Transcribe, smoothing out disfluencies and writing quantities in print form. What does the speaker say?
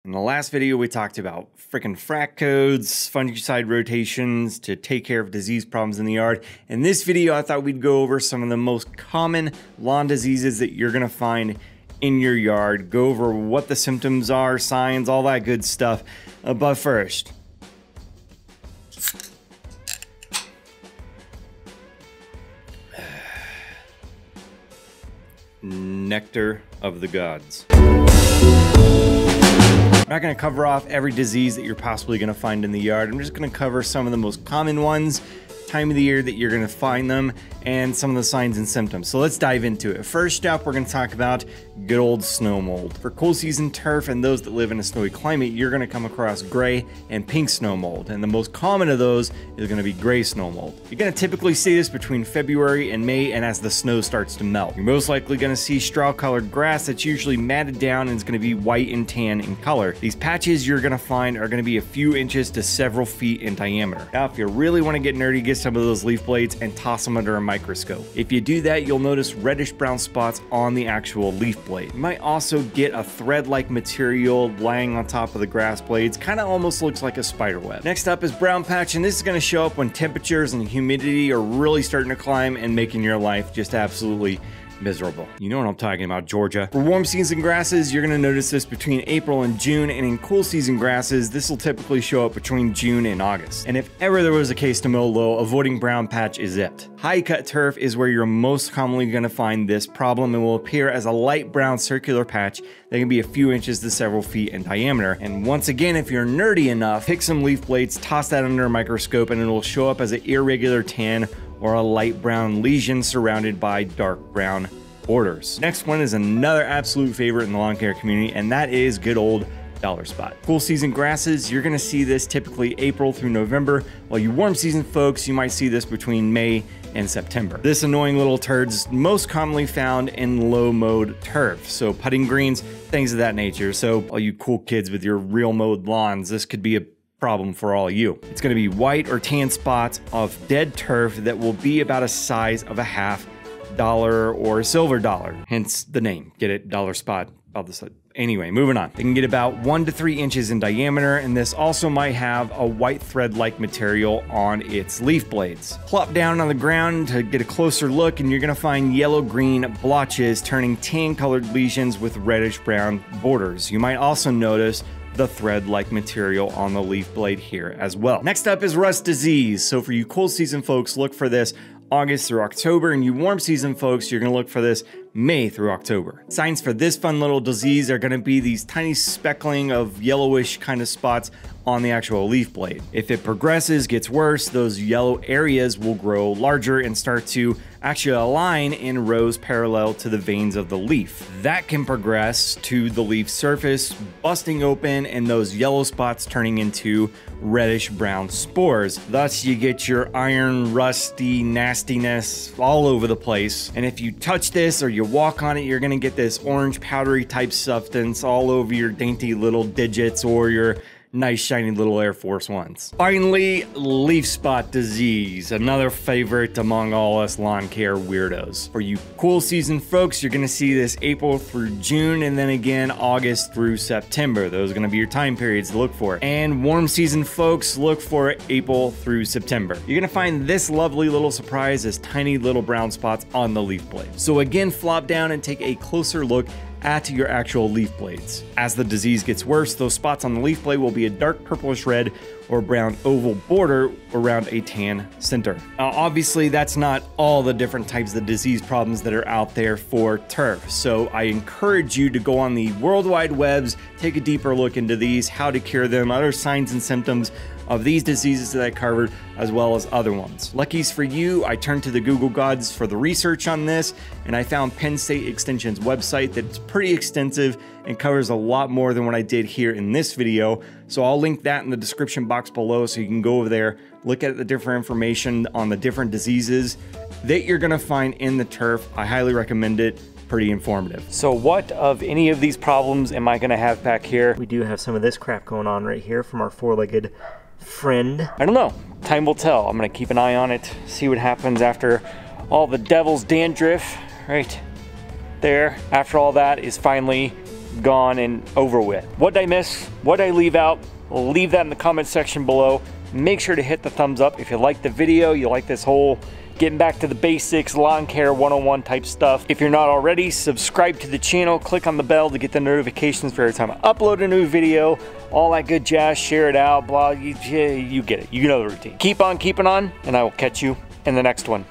In the last video, we talked about freaking frac codes, fungicide rotations to take care of disease problems in the yard. In this video, I thought we'd go over some of the most common lawn diseases that you're gonna find in your yard, go over what the symptoms are, signs, all that good stuff. But first, nectar of the gods. I'm not going to cover off every disease that you're possibly going to find in the yard. I'm just going to cover some of the most common ones, time of the year that you're going to find them, and some of the signs and symptoms. So let's dive into it. First up, we're going to talk about good old snow mold. For cool season turf and those that live in a snowy climate, you're going to come across gray and pink snow mold. And the most common of those is going to be gray snow mold. You're going to typically see this between February and May, and as the snow starts to melt. You're most likely going to see straw-colored grass that's usually matted down and is going to be white and tan in color. These patches you're going to find are going to be a few inches to several feet in diameter. Now, if you really want to get nerdy, get some of those leaf blades and toss them under a microscope. If you do that, you'll notice reddish brown spots on the actual leaf blade. You might also get a thread-like material lying on top of the grass blades, kind of almost looks like a spider web. Next up is brown patch, and this is going to show up when temperatures and humidity are really starting to climb and making your life just absolutely miserable. You know what I'm talking about, Georgia. For warm season grasses, you're going to notice this between April and June, and in cool season grasses, this will typically show up between June and August. And if ever there was a case to mow low, avoiding brown patch is it. High cut turf is where you're most commonly going to find this problem and will appear as a light brown circular patch that can be a few inches to several feet in diameter. And once again, if you're nerdy enough, pick some leaf blades, toss that under a microscope, and it will show up as an irregular tan or a light brown lesion surrounded by dark brown borders. Next one is another absolute favorite in the lawn care community, and that is good old dollar spot. Cool season grasses, you're gonna see this typically April through November, while you warm season folks, you might see this between May and September. This annoying little turd's most commonly found in low mowed turf, so putting greens, things of that nature. So all you cool kids with your real mowed lawns, this could be a problem for all of you. It's going to be white or tan spots of dead turf that will be about a size of a $50 or silver dollar, hence the name. Get it? Dollar spot. About this. Anyway, moving on. They can get about 1 to 3 inches in diameter, and this also might have a white thread-like material on its leaf blades. Plop down on the ground to get a closer look, and you're going to find yellow-green blotches turning tan-colored lesions with reddish-brown borders. You might also notice the thread-like material on the leaf blade here as well. Next up is rust disease. So for you cool season folks, look for this August through October, and you warm season folks, you're gonna look for this May through October. Signs for this fun little disease are gonna be these tiny speckling of yellowish kind of spots on the actual leaf blade. If it progresses, gets worse, those yellow areas will grow larger and start to actually align in rows parallel to the veins of the leaf. That can progress to the leaf surface, busting open, and those yellow spots turning into reddish brown spores. Thus, you get your iron, rusty nastiness all over the place. And if you touch this or you walk on it, you're gonna get this orange powdery type substance all over your dainty little digits or your nice shiny little Air Force Ones. Finally, leaf spot disease, another favorite among all us lawn care weirdos. For you cool season folks, you're gonna see this April through June, and then again August through September. Those are gonna be your time periods to look for. And warm season folks, look for April through September. You're gonna find this lovely little surprise as tiny little brown spots on the leaf blade. So again, flop down and take a closer look at your actual leaf blades. As the disease gets worse, those spots on the leaf blade will be a dark purplish red or brown oval border around a tan center. Now, obviously, that's not all the different types of disease problems that are out there for turf. So I encourage you to go on the World Wide Webs, take a deeper look into these, how to cure them, other signs and symptoms of these diseases that I covered, as well as other ones. Luckies for you, I turned to the Google gods for the research on this, and I found Penn State Extension's website that's pretty extensive and covers a lot more than what I did here in this video. So I'll link that in the description box below so you can go over there, look at the different information on the different diseases that you're gonna find in the turf. I highly recommend it. Pretty informative. So what of any of these problems am I gonna have back here? We do have some of this crap going on right here from our four-legged friend. I don't know, time will tell. I'm gonna keep an eye on it, see what happens after all the devil's dandruff right there. After all that is finally gone and over with. What did I miss? What did I leave out? Leave that in the comment section below. Make sure to hit the thumbs up if you like the video, you like this whole getting back to the basics, lawn care 101 type stuff. If you're not already, subscribe to the channel, click on the bell to get the notifications for every time I upload a new video, all that good jazz, share it out, blah, you get it, you know the routine. Keep on keeping on, and I will catch you in the next one.